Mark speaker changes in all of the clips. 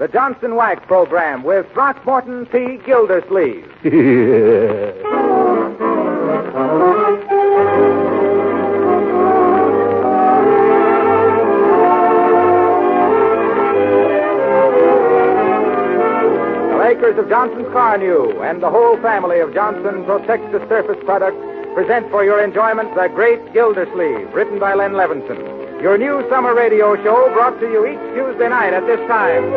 Speaker 1: the Johnson Wax Program with Throckmorton P. Gildersleeve. Makers of Johnson's Car New and the whole family of Johnson Protect the Surface products present for your enjoyment The Great Gildersleeve, written by Len Levinson. Your new summer radio show brought to you each Tuesday night at this time.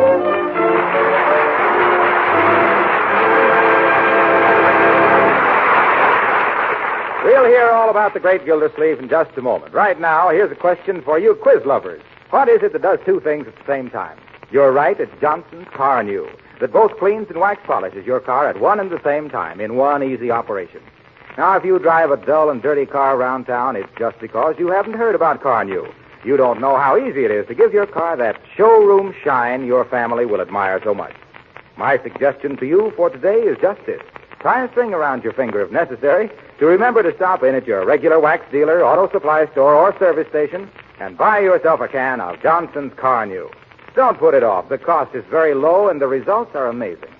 Speaker 1: We'll hear all about The Great Gildersleeve in just a moment. Right now, here's a question for you quiz lovers. What is it that does two things at the same time? You're right, it's Johnson's Car New, that both cleans and wax polishes your car at one and the same time in one easy operation. Now, if you drive a dull and dirty car around town, it's just because you haven't heard about Car New. You don't know how easy it is to give your car that showroom shine your family will admire so much. My suggestion to you for today is just this. Tie a string around your finger if necessary to remember to stop in at your regular wax dealer, auto supply store, or service station and buy yourself a can of Johnson's Car New. Don't put it off. The cost is very low, and the results are amazing.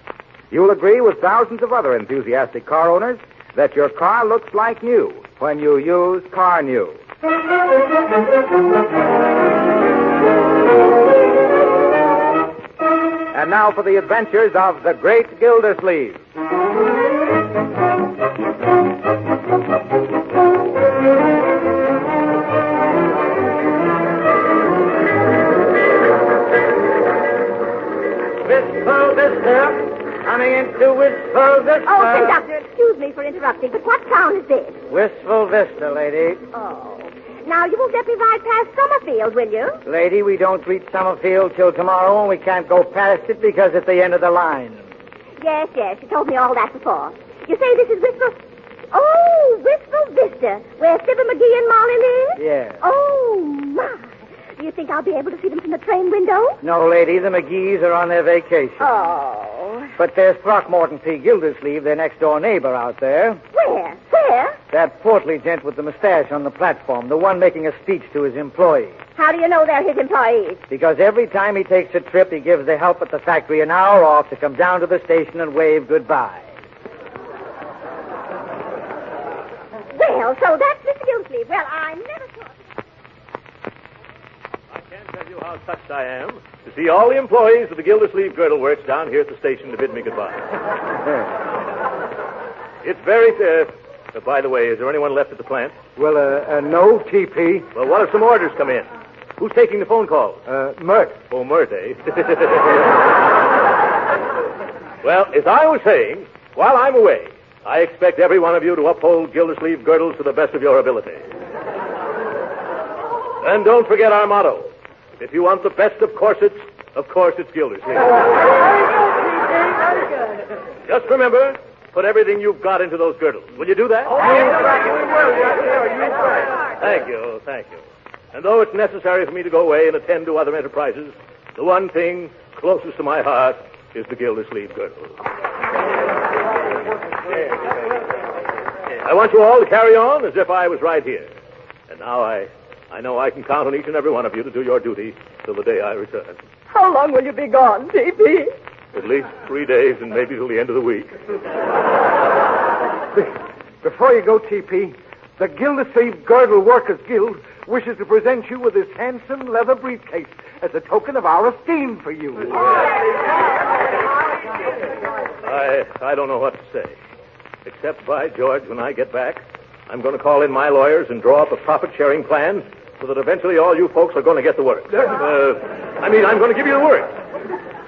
Speaker 1: You'll agree with thousands of other enthusiastic car owners that your car looks like new when you use Car New. And now for the adventures of the Great Gildersleeve.
Speaker 2: Coming into Wistful Vista.
Speaker 3: Oh, conductor, excuse me for interrupting, but what town is this?
Speaker 2: Wistful Vista, lady.
Speaker 3: Oh. Now, you won't let me ride past Summerfield, will you?
Speaker 2: Lady, we don't reach Summerfield till tomorrow, and we can't go past it because it's the end of the line.
Speaker 3: Yes, you told me all that before. You say this is Wistful... Oh, Wistful Vista, where Fibber McGee and Molly live?
Speaker 2: Yes.
Speaker 3: Oh, my. Do you think I'll be able to see them from the train window?
Speaker 2: No, lady, the McGees are on their vacation.
Speaker 3: Oh.
Speaker 2: But there's Throckmorton P. Gildersleeve, their next-door neighbor out there.
Speaker 3: Where?
Speaker 2: That portly gent with the mustache on the platform, the one making a speech to his employees.
Speaker 3: How do you know they're his employees?
Speaker 2: Because every time he takes a trip, he gives the help at the factory an hour off to come down to the station and wave goodbye.
Speaker 3: Well, so that's Mr. Gildersleeve. Well, I never thought...
Speaker 4: I can't tell you how touched I am to see all the employees of the Gildersleeve Girdle Works down here at the station to bid me goodbye. It's very... by the way, is there anyone left at the plant?
Speaker 5: Well, no, TP.
Speaker 4: Well, what if some orders come in? Who's taking the phone calls?
Speaker 5: Mert.
Speaker 4: Oh, Mert, eh? Well, as I was saying, while I'm away, I expect every one of you to uphold Gildersleeve Girdles to the best of your ability. And don't forget our motto. If you want the best of corsets, of course it's Gildersleeve. Just remember, put everything you've got into those girdles. Will you do that?
Speaker 5: Oh,
Speaker 4: Thank you. And though it's necessary for me to go away and attend to other enterprises, the one thing closest to my heart is the Gildersleeve Girdle. I want you all to carry on as if I was right here. And now I know I can count on each and every one of you to do your duty till the day I return.
Speaker 3: How long will you be gone, T.P.?
Speaker 4: At least 3 days and maybe till the end of the week.
Speaker 5: Before you go, TP, the Gildersleeve Girdle Workers Guild wishes to present you with this handsome leather briefcase as a token of our esteem for you.
Speaker 4: I don't know what to say. Except, by George, when I get back, I'm going to call in my lawyers and draw up a profit-sharing plan so that eventually all you folks are going to get the work. I'm going to give you the work.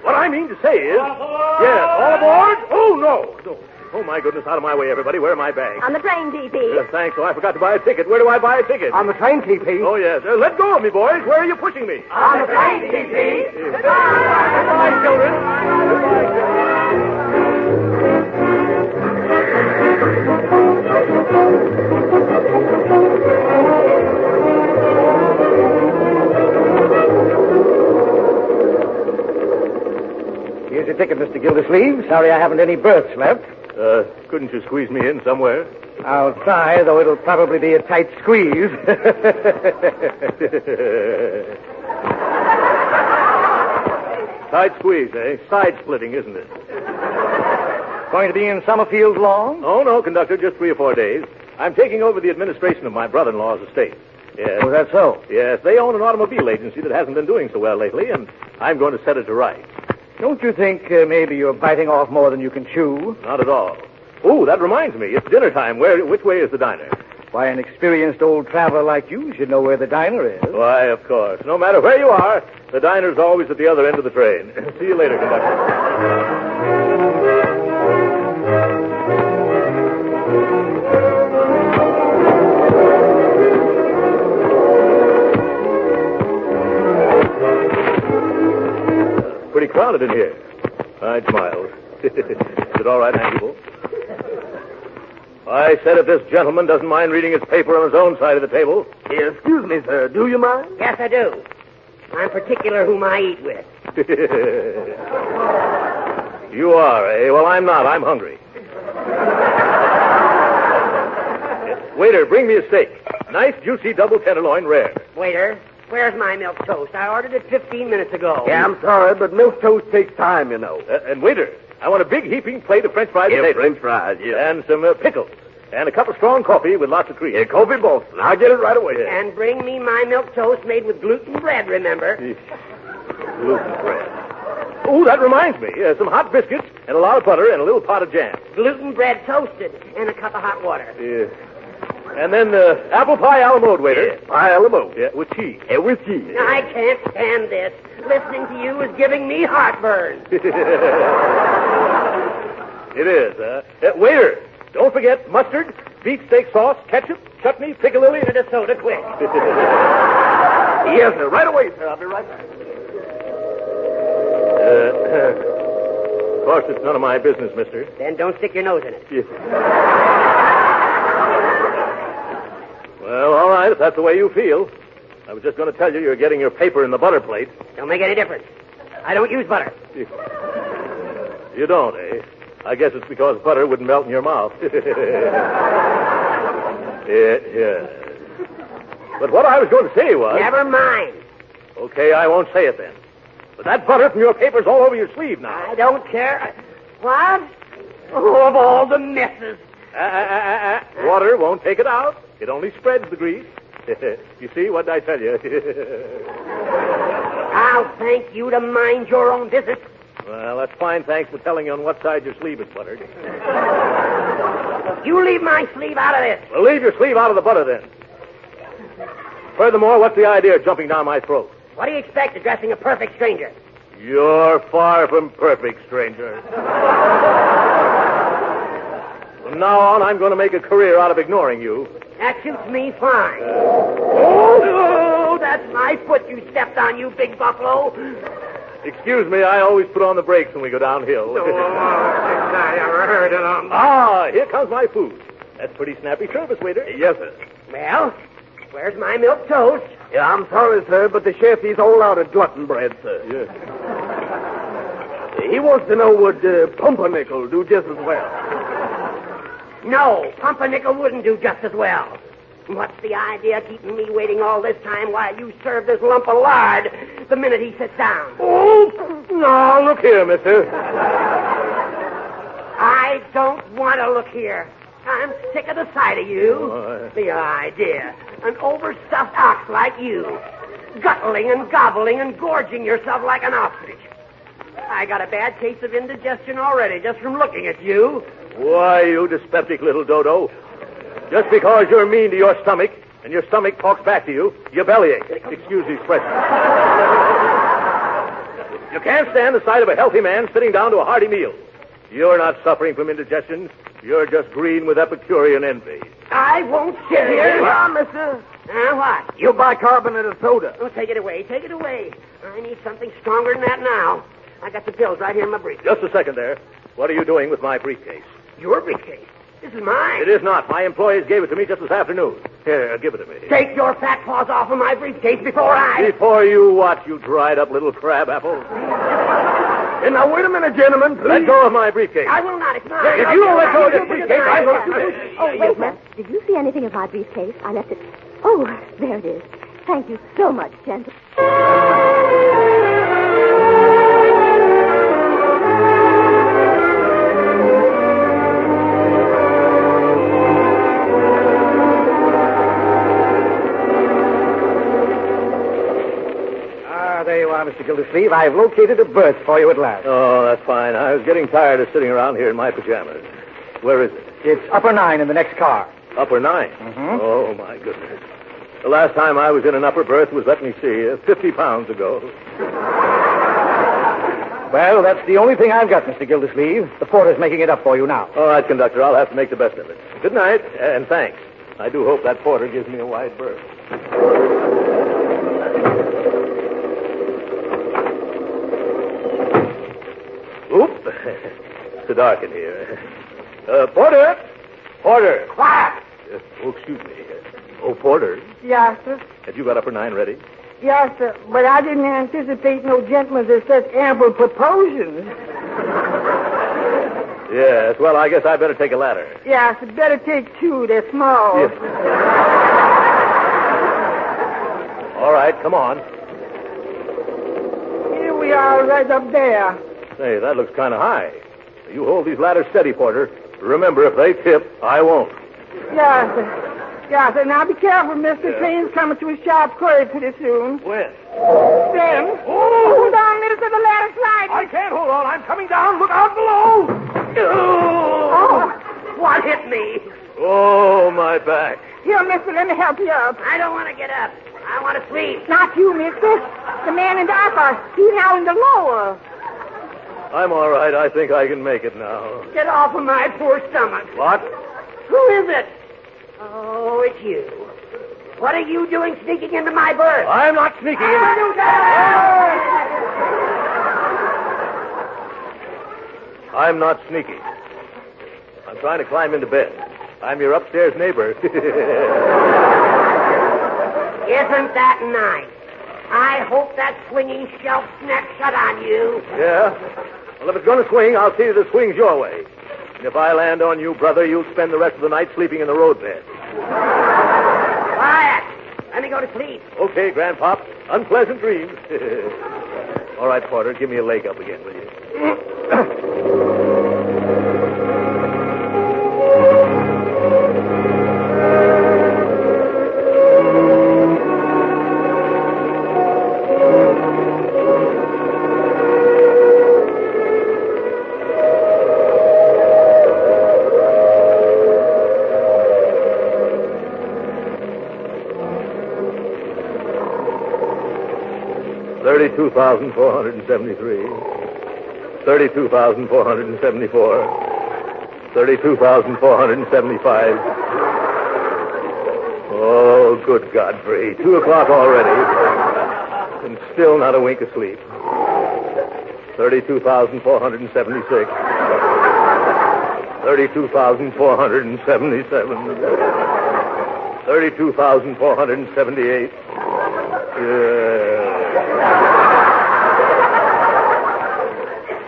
Speaker 4: What I mean to say is... Yes, all aboard? Oh, no. Oh, my goodness, out of my way, everybody. Where are my bags?
Speaker 3: On the train, T.P.
Speaker 4: Thanks. Oh, I forgot to buy a ticket. Where do I buy a ticket?
Speaker 5: On the train, TP.
Speaker 4: Oh, yes. Let go of me, boys. Where are you pushing me?
Speaker 5: On the train, TP.
Speaker 4: Goodbye, children. Goodbye, children.
Speaker 2: Here's your ticket, Mr. Gildersleeve. Sorry I haven't any berths left.
Speaker 4: Couldn't you squeeze me in somewhere?
Speaker 2: I'll try, though it'll probably be a tight squeeze.
Speaker 4: Tight squeeze, eh? Side splitting, isn't it?
Speaker 2: Going to be in Summerfield long?
Speaker 4: Oh, no, conductor, just 3 or 4 days. I'm taking over the administration of my brother-in-law's estate. Yes.
Speaker 2: Oh, that's so?
Speaker 4: Yes, they own an automobile agency that hasn't been doing so well lately, and I'm going to set it to rights.
Speaker 2: Don't you think maybe you're biting off more than you can chew?
Speaker 4: Not at all. Oh, that reminds me. It's dinner time. Which way is the diner?
Speaker 2: Why, an experienced old traveler like you should know where the diner is.
Speaker 4: Why, of course. No matter where you are, the diner's always at the other end of the train. See you later, conductor. Pretty crowded in here. I smiled. Is it all right, Ansible? I said if this gentleman doesn't mind reading his paper on his own side of the table.
Speaker 5: Excuse me, sir. Do you mind?
Speaker 6: Yes, I do. I'm particular whom I eat with.
Speaker 4: You are, eh? Well, I'm not. I'm hungry. Waiter, bring me a steak. Nice, juicy double tenderloin, rare.
Speaker 6: Waiter, where's my milk toast? I ordered it 15 minutes ago.
Speaker 5: Yeah, I'm sorry, but milk toast takes time, you know.
Speaker 4: And waiter, I want a big heaping plate of French fries.
Speaker 5: Yeah, French fries, yeah.
Speaker 4: And some pickles. And a cup of strong coffee with lots of cream.
Speaker 5: Yeah, coffee Boston. I'll get it right away.
Speaker 6: And bring me my milk toast made with gluten bread, remember?
Speaker 4: Gluten bread. Oh, that reminds me. Some hot biscuits and a lot of butter and a little pot of jam.
Speaker 6: Gluten bread toasted and a cup of hot water.
Speaker 4: Yeah. And then apple pie a la mode, waiter.
Speaker 5: Yeah, pie a la mode.
Speaker 4: Yeah, with cheese.
Speaker 5: Yeah, with cheese.
Speaker 6: I can't stand this. Listening to you is giving me heartburn.
Speaker 4: It is. Waiter, don't forget mustard, beef steak sauce, ketchup, chutney, piccalilli,
Speaker 6: And a soda quick.
Speaker 5: Yes, sir. Right away, sir. I'll be right back.
Speaker 4: Of course, it's none of my business, mister.
Speaker 6: Then don't stick your nose in it.
Speaker 4: Well, all right, if that's the way you feel. I was just going to tell you you're getting your paper in the butter plate.
Speaker 6: Don't make any difference. I don't use butter.
Speaker 4: You don't, eh? I guess it's because butter wouldn't melt in your mouth. Yeah. But what I was going to say was...
Speaker 6: Never mind.
Speaker 4: Okay, I won't say it then. But that butter from your paper's all over your sleeve now.
Speaker 6: I don't care. What? Oh, of all the messes.
Speaker 4: Water won't take it out. It only spreads the grease. You see, what did I tell you?
Speaker 6: I'll thank you to mind your own business.
Speaker 4: Well, that's fine. Thanks for telling you on what side your sleeve is buttered.
Speaker 6: You leave my sleeve out of this.
Speaker 4: Well, leave your sleeve out of the butter, then. Furthermore, what's the idea of jumping down my throat?
Speaker 6: What do you expect addressing a perfect stranger?
Speaker 4: You're far from perfect, stranger. From now on, I'm going to make a career out of ignoring you.
Speaker 6: That suits me fine. Oh, that's my foot you stepped on, you big buffalo.
Speaker 4: Excuse me, I always put on the brakes when we go downhill.
Speaker 5: I ever heard of them.
Speaker 4: Ah, here comes my food. That's pretty snappy service, waiter.
Speaker 5: Yes, sir.
Speaker 6: Well, where's my milk toast?
Speaker 5: Yeah, I'm sorry, sir, but the chef, he's all out of glutton bread, sir.
Speaker 4: Yeah.
Speaker 5: He wants to know would pumpernickel do just as well.
Speaker 6: No, pumpernickel wouldn't do just as well. What's the idea of keeping me waiting all this time while you serve this lump of lard the minute he sits down?
Speaker 4: Oh, no, look here, mister.
Speaker 6: I don't want to look here. I'm sick of the sight of you.
Speaker 4: Oh,
Speaker 6: The idea. An overstuffed ox like you. Guttling and gobbling and gorging yourself like an ostrich. I got a bad case of indigestion already just from looking at you.
Speaker 4: Why, you dyspeptic little dodo. Just because you're mean to your stomach and your stomach talks back to you, you bellyache. Excuse the expression. You can't stand the sight of a healthy man sitting down to a hearty meal. You're not suffering from indigestion. You're just green with Epicurean envy.
Speaker 6: I won't sit here.
Speaker 5: Yeah, mister.
Speaker 6: What?
Speaker 5: You bicarbonate of soda.
Speaker 6: Oh, take it away. Take it away. I need something stronger than that now. I got the pills right here in my briefcase.
Speaker 4: Just a second there. What are you doing with my briefcase?
Speaker 6: Your briefcase? This is mine.
Speaker 4: It is not. My employees gave it to me just this afternoon. Here, give it to me.
Speaker 6: Take your fat paws off of my briefcase before I...
Speaker 4: Before you what, you dried up little crab apple?
Speaker 5: And now, wait a minute, gentlemen. Please.
Speaker 4: Let go of my briefcase.
Speaker 6: I will not. It's mine.
Speaker 4: If you don't let go of this briefcase, I'm going to...
Speaker 3: Oh, wait, Matt. Did you see anything of my briefcase? I left it. Oh, there it is. Thank you so much, gentlemen.
Speaker 2: Gildersleeve, I've located a berth for you at last.
Speaker 4: Oh, that's fine. I was getting tired of sitting around here in my pajamas. Where is it?
Speaker 2: It's upper 9 in the next car.
Speaker 4: Upper 9?
Speaker 2: Mhm.
Speaker 4: Oh, my goodness. The last time I was in an upper berth was, let me see, 50 pounds ago.
Speaker 2: Well, that's the only thing I've got, Mr. Gildersleeve. The porter's making it up for you now.
Speaker 4: All right, conductor, I'll have to make the best of it. Good night, and thanks. I do hope that porter gives me a wide berth. Oop. It's so dark in here. Porter! Porter!
Speaker 6: Quiet!
Speaker 4: Oh, excuse me. Oh, Porter,
Speaker 7: Yes, sir.
Speaker 4: have you got upper 9 ready?
Speaker 7: Yes, sir. But I didn't anticipate no gentlemen with such ample proportions.
Speaker 4: Yes, well, I guess I better take a ladder.
Speaker 7: Yes, better take 2. They're small.
Speaker 4: Yes. All right, come on.
Speaker 7: Here we are right up there.
Speaker 4: Say, that looks kind of high. You hold these ladders steady, Porter. Remember, if they tip, I won't.
Speaker 7: Yes, sir. Yes, sir. Now be careful, mister.
Speaker 4: Yeah.
Speaker 7: Train's coming to a sharp curve pretty soon.
Speaker 4: When?
Speaker 7: Then, hold on, mister. The ladder's sliding.
Speaker 5: I can't hold on. I'm coming down. Look out below.
Speaker 6: Oh, what hit me?
Speaker 4: Oh, my back.
Speaker 7: Here, mister, let me help you up.
Speaker 6: I don't want to get up. I want to sleep.
Speaker 7: Not you, mister. The man in the upper. He's now in the lower.
Speaker 4: I'm all right. I think I can make it now.
Speaker 6: Get off of my poor stomach.
Speaker 4: What?
Speaker 6: Who is it? Oh, it's you. What are you doing sneaking into my berth?
Speaker 4: I'm not sneaking in. I'm not sneaking. I'm trying to climb into bed. I'm your upstairs neighbor.
Speaker 6: Isn't that nice? I hope that swinging shelf snaps shut on you.
Speaker 4: Yeah? Well, if it's going to swing, I'll see that it swings your way. And if I land on you, brother, you'll spend the rest of the night sleeping in the roadbed.
Speaker 6: Quiet. Let me go to sleep.
Speaker 4: Okay, Grandpop. Unpleasant dreams. All right, Porter, give me a leg up again, will you? 32,473. 32,474. 32,475. Oh, good Godfrey. 2 o'clock already. And still not a wink of sleep. 32,476. 32,477. 32,478.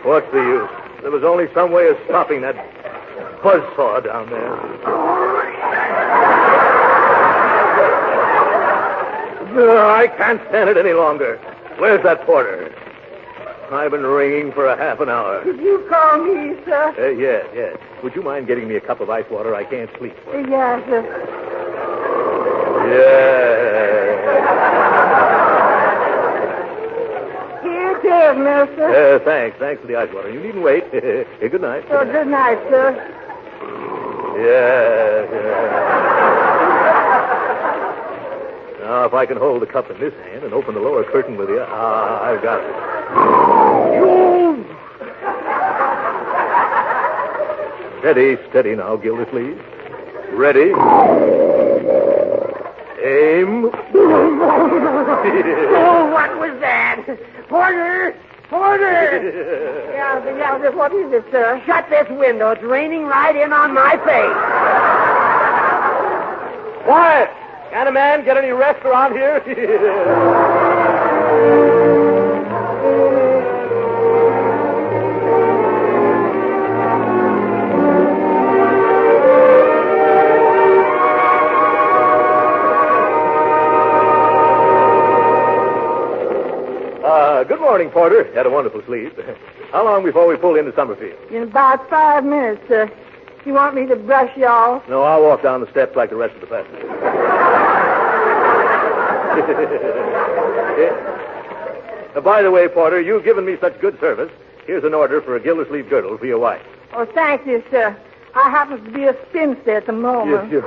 Speaker 4: What's the use? There was only some way of stopping that buzzsaw down there. I can't stand it any longer. Where's that porter? I've been ringing for a half an hour.
Speaker 7: Did you call me, sir?
Speaker 4: Yes. Would you mind getting me a cup of ice water? I can't sleep.
Speaker 7: Yes, sir.
Speaker 4: Yeah.
Speaker 7: Here it is, mister.
Speaker 4: Thanks for the ice water. You needn't wait. Good night.
Speaker 7: Oh, good night, sir.
Speaker 4: Yeah. Now, if I can hold the cup in this hand and open the lower curtain with the... I've got it. Steady now, Gildersleeve. Ready. Aim.
Speaker 6: Oh, what was that? Porter!
Speaker 7: Yeah, what is it, sir?
Speaker 6: Shut this window. It's raining right in on my face.
Speaker 4: Quiet! Can a man get any rest around here? Good morning, Porter. Had a wonderful sleep. How long before we pull into Summerfield?
Speaker 7: In about 5 minutes, sir. You want me to brush you off?
Speaker 4: No, I'll walk down the steps like the rest of the passengers. By the way, Porter, you've given me such good service. Here's an order for a Gildersleeve girdle for your wife.
Speaker 7: Oh, thank you, sir. I happen to be a spinster at the moment.
Speaker 4: Yes.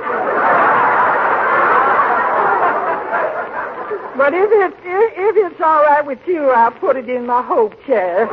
Speaker 7: But if it's all right with you, I'll put it in my hope chair.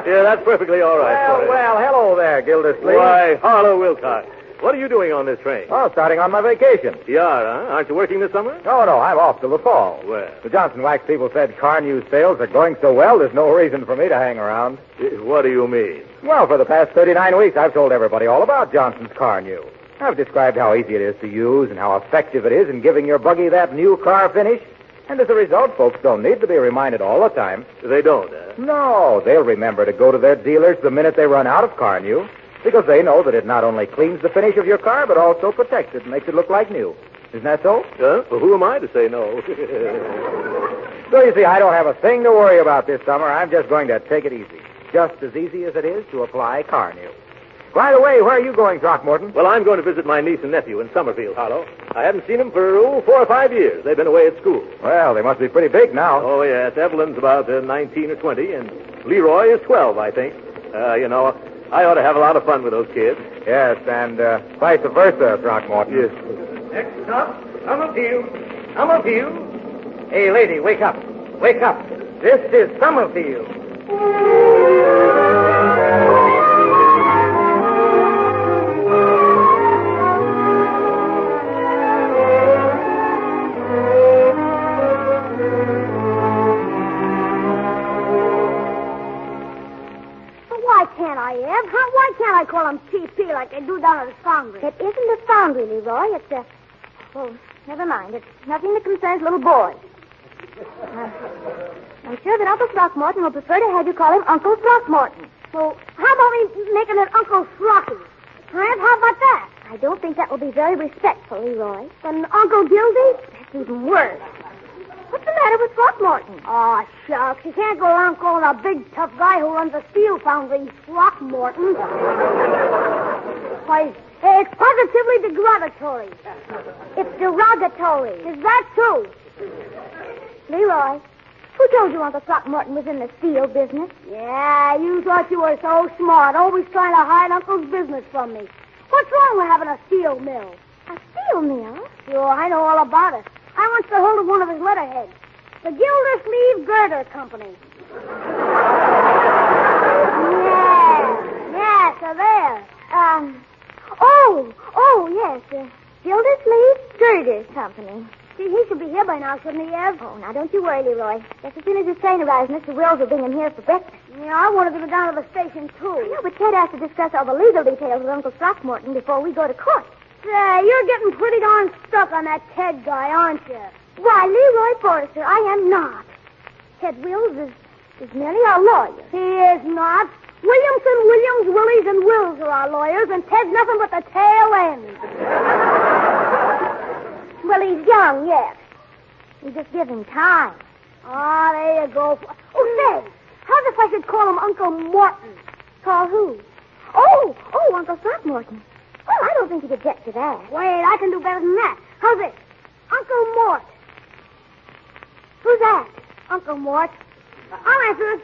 Speaker 4: Yeah, that's perfectly all right, Porter.
Speaker 1: Well, hello there, Gildersleeve.
Speaker 4: Why, Harlow Wilcox. What are you doing on this train?
Speaker 1: Oh, starting on my vacation.
Speaker 4: You are, huh? Aren't you working this summer?
Speaker 1: No, I'm off till the fall.
Speaker 4: Well.
Speaker 1: The Johnson Wax people said car news sales are going so well, there's no reason for me to hang around.
Speaker 4: What do you mean?
Speaker 1: Well, for the past 39 weeks, I've told everybody all about Johnson's car news. I've described how easy it is to use and how effective it is in giving your buggy that new car finish. And as a result, folks don't need to be reminded all the time.
Speaker 4: They don't, huh?
Speaker 1: No, they'll remember to go to their dealers the minute they run out of car new, because they know that it not only cleans the finish of your car, but also protects it and makes it look like new. Isn't that so?
Speaker 4: Well, who am I to say no?
Speaker 1: So you see, I don't have a thing to worry about this summer. I'm just going to take it easy. Just as easy as it is to apply car new. By the way, where are you going, Throckmorton?
Speaker 4: Well, I'm going to visit my niece and nephew in Summerfield, Harlow. I haven't seen them for, 4 or 5 years. They've been away at school.
Speaker 1: Well, they must be pretty big now.
Speaker 4: Oh, yes. Evelyn's about 19 or 20, and Leroy is 12, I think. I ought to have a lot of fun with those kids.
Speaker 1: Yes, and vice versa, Throckmorton.
Speaker 4: Yes.
Speaker 2: Next stop, Summerfield. Summerfield. Hey, lady, wake up. Wake up. This is Summerfield.
Speaker 3: Why can't I call him TP like they do down at the foundry? It isn't a foundry, Leroy. It's a... Oh, never mind. It's nothing that concerns little boys. I'm sure that Uncle Throckmorton will prefer to have you call him Uncle Throckmorton. So how about we making it Uncle Throcky? How about that? I don't think that will be very respectful, Leroy. Then Uncle Gildy? That's even worse. What's the matter with Throckmorton? Oh, shucks. You can't go around calling a big, tough guy who runs a steel foundry Throckmorton. Why, it's positively derogatory. It's derogatory. Is that true? Leroy, who told you Uncle Throckmorton was in the steel business? Yeah, you thought you were so smart, always trying to hide Uncle's business from me. What's wrong with having a steel mill? A steel mill? Sure, I know all about it. I once got hold of one of his letterheads. The Gildersleeve Girder Company. Yeah, so there. Yes. Gildersleeve Girder Company. See, he should be here by now, shouldn't he, Ev? Oh, now don't you worry, Leroy. Just as soon as his train arrives, Mr. Wills will bring him here for breakfast. Yeah, I wanted to go down to the station, too. I know, but Ted has to discuss all the legal details with Uncle Throckmorton before we go to court. Say, you're getting pretty darn stuck on that Ted guy, aren't you? Why, Leroy Forrester, I am not. Ted Wills is merely our lawyer. He is not. Williamson, Williams, Willies, and Wills are our lawyers, and Ted's nothing but the tail end. Well, he's young yet. You just give him time. Ah, there you go. Oh, say, how's if I should call him Uncle Morton? Call who? Oh, Uncle Throckmorton. Well, I don't think he'd object to that. Wait, I can do better than that. How's this? Uncle Mort. Who's that? Uncle Mort. I'll answer it.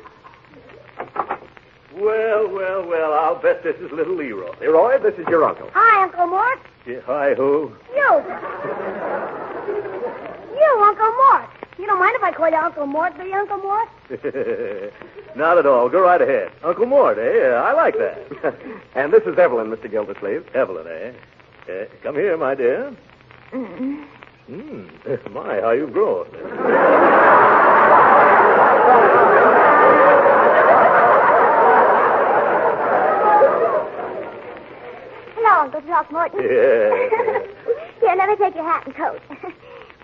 Speaker 4: Well, I'll bet this is little Leroy.
Speaker 1: Leroy, this is your uncle.
Speaker 3: Hi, Uncle Mort.
Speaker 4: Yeah, hi, who?
Speaker 3: You, Uncle Mort. You don't mind if I call you Uncle Mort, do you, Uncle Mort?
Speaker 4: Not at all. Go right ahead. Uncle Mort, eh? I like that.
Speaker 1: And this is Evelyn, Mr. Gildersleeve.
Speaker 4: Evelyn, eh? Come here, my dear. My, how you've grown.
Speaker 3: Hello, Uncle Throckmorton.
Speaker 4: Yeah.
Speaker 3: Here, let me take your hat and coat.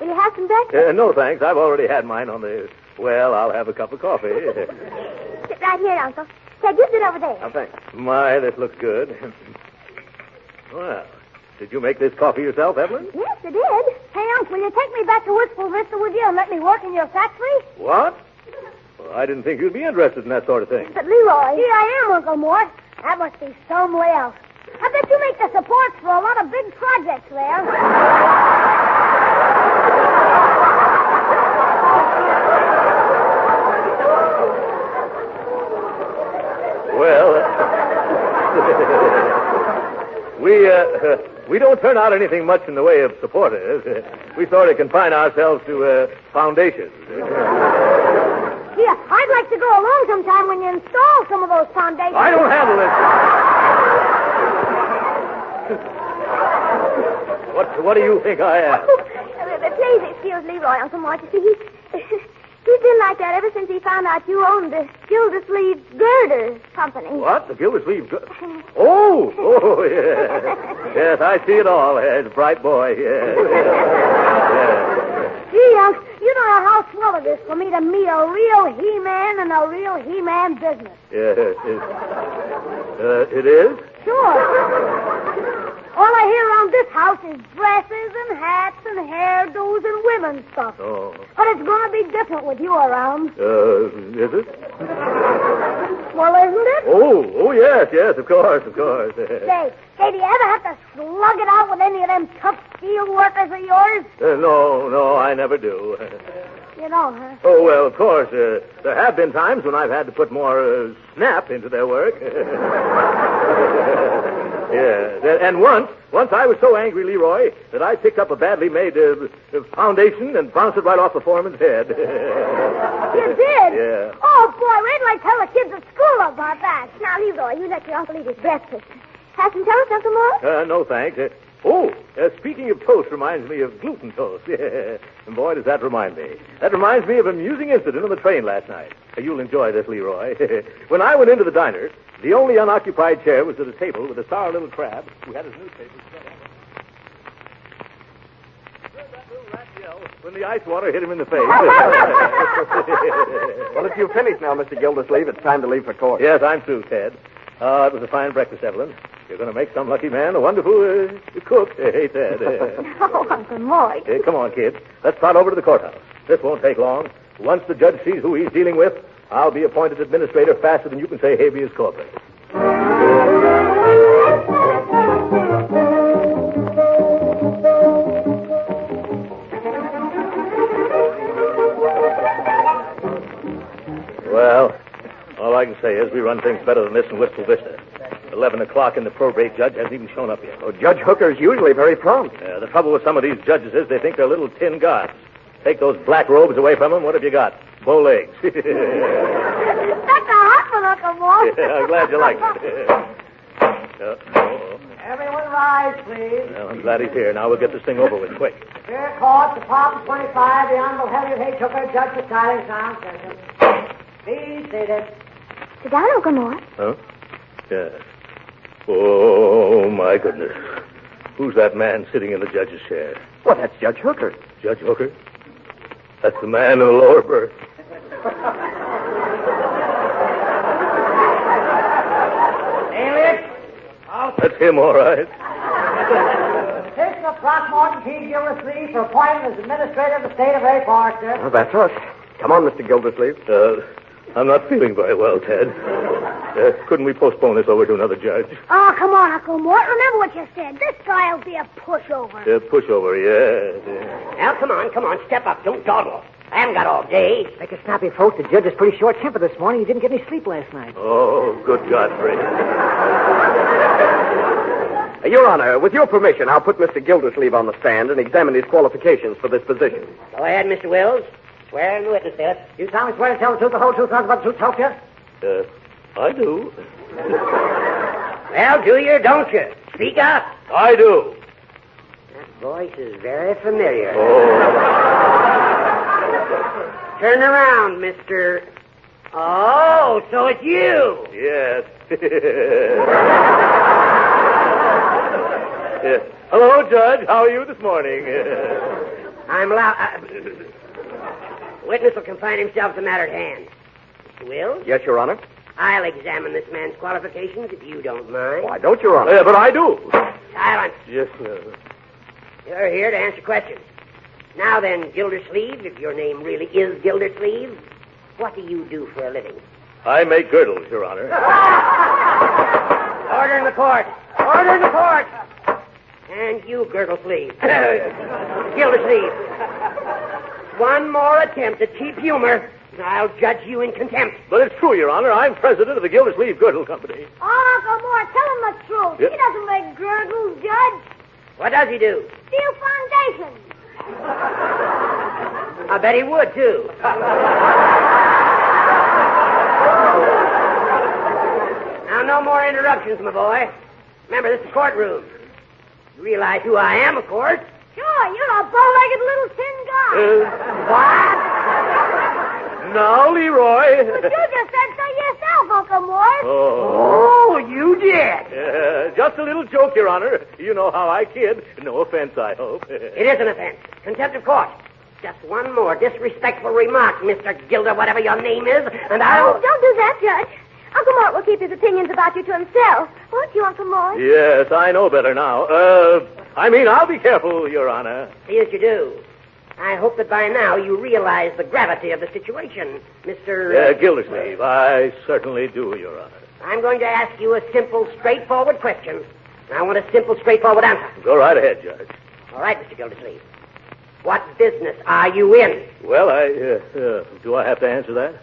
Speaker 3: Will you have some breakfast?
Speaker 4: No, thanks. I've already had mine on the... Well, I'll have a cup of coffee.
Speaker 3: Sit right here, Uncle. Ted, you sit over there.
Speaker 1: Oh, thanks.
Speaker 4: My, this looks good. Well, did you make this coffee yourself, Evelyn?
Speaker 3: Yes, I did. Hey, Uncle, will you take me back to Wistful Vista with you and let me work in your factory?
Speaker 4: What? Well, I didn't think you'd be interested in that sort of thing.
Speaker 3: But, Leroy... Here I am, Uncle Mort. That must be some way out. I bet you make the supports for a lot of big projects there.
Speaker 4: We don't turn out anything much in the way of supporters. We sort of confine ourselves to foundations.
Speaker 3: Yeah, I'd like to go along sometime when you install some of those foundations.
Speaker 4: I don't handle this. What do you think I am?
Speaker 3: Please excuse Leroy, Uncle Mort. You see, he's been like that ever since he found out you owned the Gildersleeve Girder Company.
Speaker 4: What? The Gildersleeve? Oh, yeah. Yes, I see it all. It's a bright boy. Yeah.
Speaker 3: Gee, Unc, you don't know how swell it is for me to meet a real He-Man and a real He-Man business.
Speaker 4: Yes, it is?
Speaker 3: Sure. All I hear around this house is dresses and hats and hairdos and women's stuff.
Speaker 4: Oh.
Speaker 3: But it's going to be different with you around.
Speaker 4: Is it?
Speaker 3: Well, isn't it?
Speaker 4: Oh, yes, of course.
Speaker 3: Say, do you ever have to slug it out with any of them tough steel workers of yours?
Speaker 4: No, I never do.
Speaker 3: You don't, huh?
Speaker 4: Oh, well, of course. There have been times when I've had to put more snap into their work. Yeah, and once I was so angry, Leroy, that I picked up a badly made foundation and bounced it right off the foreman's head.
Speaker 3: You did?
Speaker 4: Yeah.
Speaker 3: Oh, boy, wait till I tell the kids at school about that. Now, Leroy, you let your uncle eat his breakfast. Have some toast, Uncle Mort?
Speaker 4: No, thanks. Speaking of toast reminds me of gluten toast. Yeah. And boy, does that remind me. That reminds me of an amusing incident on the train last night. You'll enjoy this, Leroy. When I went into the diner, the only unoccupied chair was at a table with a sour little crab who had his newspaper spread out. Heard that little rat yell when the ice water hit him in the face.
Speaker 2: Well, if you've finished now, Mr. Gildersleeve, it's time to leave for court.
Speaker 4: Yes, I'm through, Ted. It was a fine breakfast, Evelyn. You're going to make some lucky man a wonderful cook. Hey, Ted.
Speaker 3: Oh, Uncle Mort.
Speaker 4: Come on, kid. Let's trot over to the courthouse. This won't take long. Once the judge sees who he's dealing with, I'll be appointed administrator faster than you can say habeas corpus. Well, all I can say is we run things better than this in Wistful Vista. 11 o'clock and the probate judge hasn't even shown up yet.
Speaker 2: Oh, Judge Hooker's usually very prompt.
Speaker 4: The trouble with some of these judges is they think they're little tin gods. Take those black robes away from them, what have you got? Bow legs.
Speaker 3: That's a hot one, Uncle Mort.
Speaker 4: Yeah, I'm glad you like it.
Speaker 7: Everyone rise, please.
Speaker 4: Well, I'm glad he's here. Now we'll get this thing over with quick.
Speaker 7: Fair Court, Department 25, the Honorable Henry H. Hooker, Judge for Silent Sound Session. Please seated.
Speaker 3: Sit down, Uncle Mort.
Speaker 4: Huh? Yes. Oh, my goodness. Who's that man sitting in the judge's chair?
Speaker 2: Well, that's Judge Hooker.
Speaker 4: Judge Hooker? That's the man in the lower berth.
Speaker 7: Alias?
Speaker 4: That's him, all right.
Speaker 7: Petition of Throckmorton T. Gildersleeve for appointment as administrator of the state of A. Park, sir.
Speaker 2: Well, that's us. Come on, Mr. Gildersleeve.
Speaker 4: I'm not feeling very well, Ted. Couldn't we postpone this over to another judge?
Speaker 3: Oh, come on, Uncle Mort. Remember what you said. This guy'll be a pushover.
Speaker 4: Pushover, yeah.
Speaker 6: Now, come on. Step up. Don't dawdle. I haven't got all day.
Speaker 7: Make a snappy, folks. The judge is pretty short-tempered this morning. He didn't get any sleep last night.
Speaker 4: Oh, good Godfrey.
Speaker 2: Your Honor, with your permission, I'll put Mr. Gildersleeve on the stand and examine his qualifications for this position.
Speaker 6: Go ahead, Mr. Wills. Swear in the witness stand.
Speaker 7: You solemnly swear to tell the truth, the whole truth, nothing but the truth, help you?
Speaker 4: I do.
Speaker 6: Well, do you or don't you? Speak up.
Speaker 4: I do.
Speaker 6: That voice is very familiar.
Speaker 4: Oh.
Speaker 6: Turn around, Mr. Oh, so it's you.
Speaker 4: Yes. Yes. Hello, Judge. How are you this morning?
Speaker 6: I'm Witness will confine himself to the matter at hand. Mr. Wills?
Speaker 2: Yes, Your Honor.
Speaker 6: I'll examine this man's qualifications if you don't mind.
Speaker 2: Why don't, Your Honor?
Speaker 4: Yeah, but I do.
Speaker 6: Silence.
Speaker 4: Yes, sir.
Speaker 6: You're here to answer questions. Now then, Gildersleeve, if your name really is Gildersleeve, what do you do for a living?
Speaker 4: I make girdles, Your Honor.
Speaker 6: Order in the court. Order in the court. And you, Gildersleeve. Gildersleeve. One more attempt at cheap humor. I'll judge you in contempt.
Speaker 4: But it's true, Your Honor. I'm president of the Gildersleeve Girdle Company.
Speaker 3: Oh, Uncle Mort, tell him the truth.
Speaker 4: Yep.
Speaker 3: He doesn't make girdles, Judge.
Speaker 6: What does he do?
Speaker 3: Steel foundations.
Speaker 6: I bet he would, too. Now, no more interruptions, my boy. Remember, this is a courtroom. You realize who I am, of course.
Speaker 3: Sure, you're a bow-legged little thin guy.
Speaker 6: What?
Speaker 4: Now, Leroy.
Speaker 3: But you just said so yourself, Uncle Mort.
Speaker 6: Oh, you did.
Speaker 4: Just a little joke, Your Honor. You know how I kid. No offense, I hope.
Speaker 6: It is an offense. Contempt of court. Just one more disrespectful remark, Mr. Gilder, whatever your name is, and I'll...
Speaker 3: Oh, don't do that, Judge. Uncle Mort will keep his opinions about you to himself. Won't you, Uncle Mort?
Speaker 4: Yes, I know better now. I'll be careful, Your Honor.
Speaker 6: See as you do. I hope that by now you realize the gravity of the situation, Mr.
Speaker 4: Gildersleeve, I certainly do, Your Honor.
Speaker 6: I'm going to ask you a simple, straightforward question. And I want a simple, straightforward answer.
Speaker 4: Go right ahead, Judge.
Speaker 6: All right, Mr. Gildersleeve. What business are you in?
Speaker 4: Well, do I have to answer that?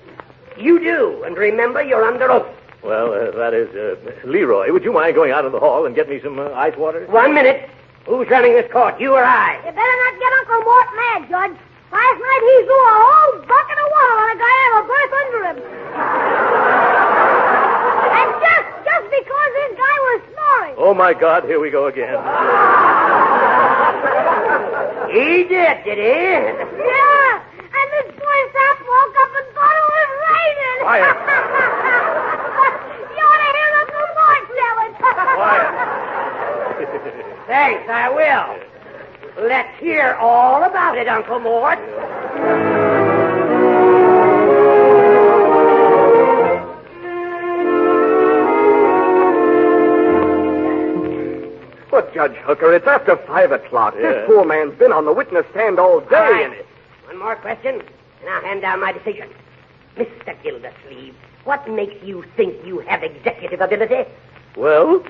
Speaker 6: You do, and remember, you're under oath.
Speaker 4: Well, that is, Leroy, would you mind going out in the hall and get me some ice water?
Speaker 6: 1 minute. Who's running this court, you or I?
Speaker 3: You better not get Uncle Mort mad, Judge. Last night he threw a whole bucket of water on a guy out of a berth under him. And just because this guy was snoring.
Speaker 4: Oh, my God, here we go again.
Speaker 6: He did he?
Speaker 3: Yeah, and this boy Sap woke up and thought it was raining.
Speaker 4: Quiet.
Speaker 3: You ought to hear Uncle Mort tell it.
Speaker 4: Quiet.
Speaker 6: Thanks, I will. Let's hear all about it, Uncle Mort.
Speaker 2: But, Judge Hooker, it's after 5 o'clock.
Speaker 4: Yeah.
Speaker 2: This poor man's been on the witness stand all day.
Speaker 6: All right.
Speaker 2: And
Speaker 6: One more question, and I'll hand down my decision. Mr. Gildersleeve, what makes you think you have executive ability?
Speaker 4: Well,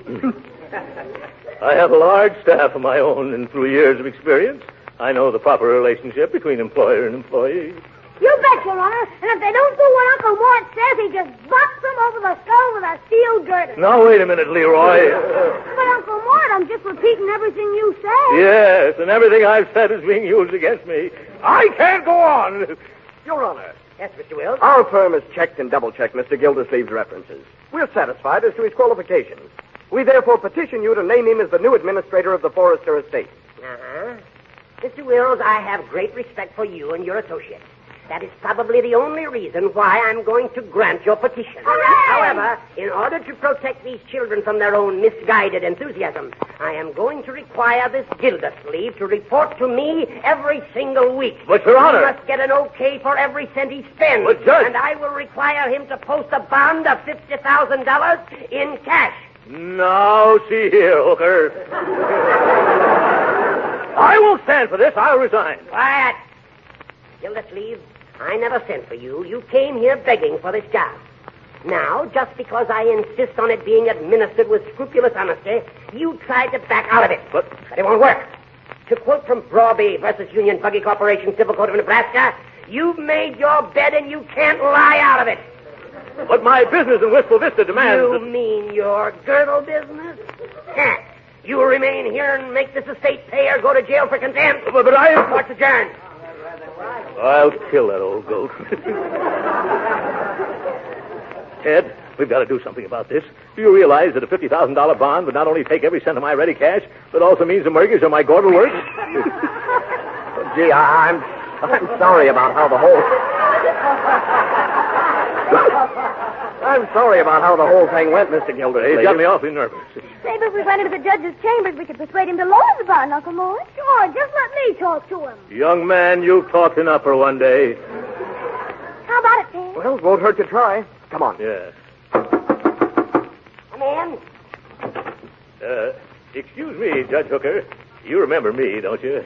Speaker 4: I have a large staff of my own, and through years of experience, I know the proper relationship between employer and employee.
Speaker 3: You bet, Your Honor. And if they don't do what Uncle Mort says, he just bops them over the skull with a steel girder.
Speaker 4: Now, wait a minute, Leroy.
Speaker 3: But, Uncle Mort, I'm just repeating everything you say.
Speaker 4: Yes, and everything I've said is being used against me. I can't go on.
Speaker 2: Your Honor,
Speaker 6: Yes, Mr. Wills?
Speaker 2: our firm has checked and double-checked Mr. Gildersleeve's references. We're satisfied as to his qualifications. We therefore petition you to name him as the new administrator of the Forrester estate.
Speaker 6: Uh-huh. Mr. Wills, I have great respect for you and your associates. That is probably the only reason why I'm going to grant your petition.
Speaker 3: Hooray!
Speaker 6: However, in order to protect these children from their own misguided enthusiasm, I am going to require this Gildersleeve to report to me every single week.
Speaker 4: But, Your Honor...
Speaker 6: He must get an okay for every cent he spends.
Speaker 4: But, Judge...
Speaker 6: And I will require him to post a bond of $50,000 in cash.
Speaker 4: Now, see here, Hooker. I won't stand for this. I'll resign.
Speaker 6: Quiet. Gildersleeve, I never sent for you. You came here begging for this job. Now, just because I insist on it being administered with scrupulous honesty, you tried to back out of it. But it won't work. To quote from Brawby versus Union Buggy Corporation, Civil Code of Nebraska, you've made your bed and you can't lie out of it.
Speaker 4: But my business in Wistful Vista demands...
Speaker 6: You mean your girdle business? Heh. You will remain here and make this estate pay or go to jail for contempt.
Speaker 4: But I...
Speaker 6: Court's adjourned.
Speaker 4: I'll kill that old goat. Ted, we've got to do something about this. Do you realize that a $50,000 bond would not only take every cent of my ready cash, but also means the mortgage on my Gordon works?
Speaker 2: Gee, I'm sorry about how the whole... I'm sorry about how the whole thing went, Mr. Gildersleeve.
Speaker 4: He's got me awfully nervous.
Speaker 3: Maybe if we went into the judge's chambers, we could persuade him to lower the bond, Uncle Mort. Sure, just let me talk to him.
Speaker 4: Young man, you've talked enough for one day.
Speaker 3: How about it, Ted?
Speaker 2: Well, it won't hurt to try. Come on.
Speaker 4: Yes.
Speaker 6: Come in.
Speaker 4: Excuse me, Judge Hooker. You remember me, don't you?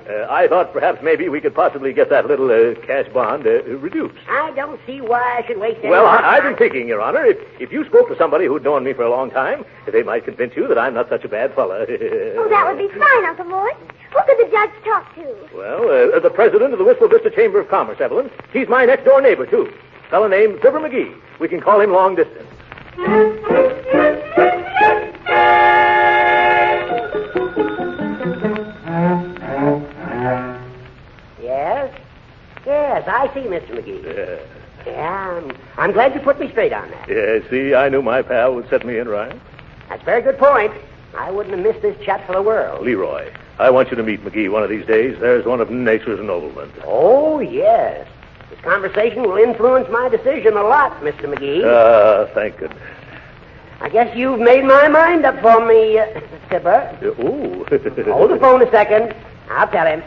Speaker 4: I thought perhaps maybe we could possibly get that little cash bond reduced.
Speaker 6: I don't see why I should waste any
Speaker 4: Well,
Speaker 6: more time.
Speaker 4: I've been thinking, Your Honor, if you spoke to somebody who'd known me for a long time, they might convince you that I'm not such a bad fella.
Speaker 3: Oh, that would be fine, Uncle Mort. Who could the judge talk to?
Speaker 4: Well, the president of the Wistful Vista Chamber of Commerce, Evelyn. He's my next-door neighbor, too. A fellow named Fibber McGee. We can call him long distance.
Speaker 6: Yes, I see, Mr. McGee. Yeah, I'm glad you put me straight on that.
Speaker 4: Yeah, see, I knew my pal would set me in right.
Speaker 6: That's a very good point. I wouldn't have missed this chap for the world.
Speaker 4: Leroy, I want you to meet McGee one of these days. There's one of nature's noblemen.
Speaker 6: Oh, yes. This conversation will influence my decision a lot, Mr. McGee.
Speaker 4: Thank goodness.
Speaker 6: I guess you've made my mind up for me, Tipper.
Speaker 4: Ooh.
Speaker 6: Hold the phone a second. I'll tell him.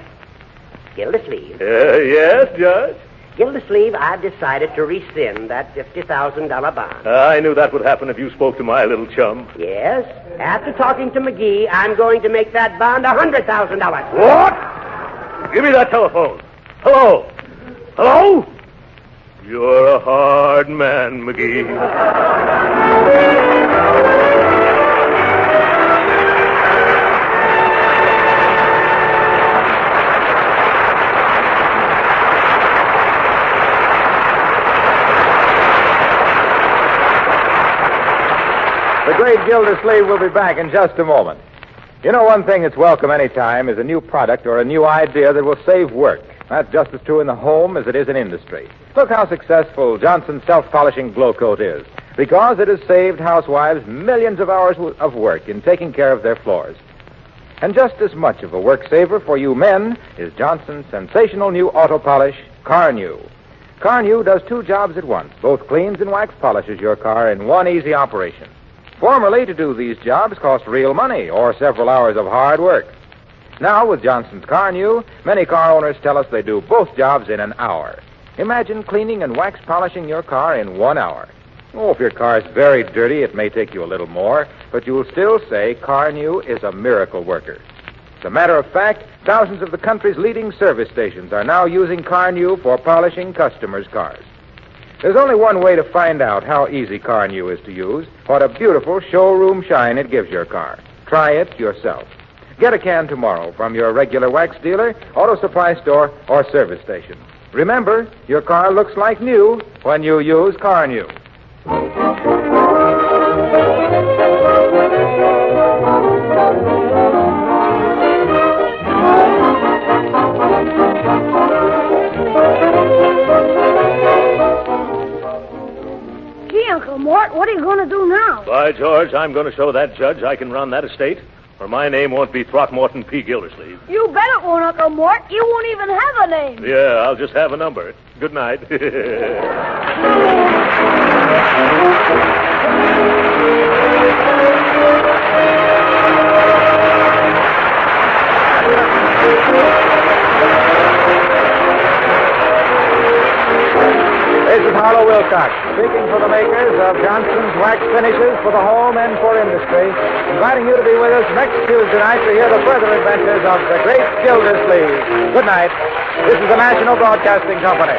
Speaker 6: Gildersleeve.
Speaker 4: Yes, Judge?
Speaker 6: Gildersleeve, I've decided to rescind that $50,000 bond.
Speaker 4: I knew that would happen if you spoke to my little chum.
Speaker 6: Yes. After talking to McGee, I'm going to make that bond $100,000.
Speaker 4: What? Give me that telephone. Hello? Hello? You're a hard man, McGee.
Speaker 1: The great Gildersleeve will be back in just a moment. You know, one thing that's welcome any time is a new product or a new idea that will save work. That's just as true in the home as it is in industry. Look how successful Johnson's self-polishing glow coat is, because it has saved housewives millions of hours of work in taking care of their floors. And just as much of a work saver for you men is Johnson's sensational new auto polish, Car New. Car New does two jobs at once, both cleans and wax polishes your car in one easy operation. Formerly, to do these jobs cost real money or several hours of hard work. Now, with Johnson's Car New, many car owners tell us they do both jobs in an hour. Imagine cleaning and wax polishing your car in 1 hour. Oh, if your car is very dirty, it may take you a little more, but you'll still say Car New is a miracle worker. As a matter of fact, thousands of the country's leading service stations are now using Car New for polishing customers' cars. There's only one way to find out how easy Car New is to use, what a beautiful showroom shine it gives your car. Try it yourself. Get a can tomorrow from your regular wax dealer, auto supply store, or service station. Remember, your car looks like new when you use Car New.
Speaker 3: Uncle Mort, what are you going to do now?
Speaker 4: By George, I'm going to show that judge I can run that estate, or my name won't be Throckmorton P. Gildersleeve.
Speaker 3: You bet it won't, Uncle Mort. You won't even have a name.
Speaker 4: Yeah, I'll just have a number. Good night.
Speaker 1: This is Harlow Wilcox, speaking for the makers of Johnson's Wax Finishes for the home and for industry, inviting you to be with us next Tuesday night to hear the further adventures of the great Gildersleeve. Good night. This is the National Broadcasting Company.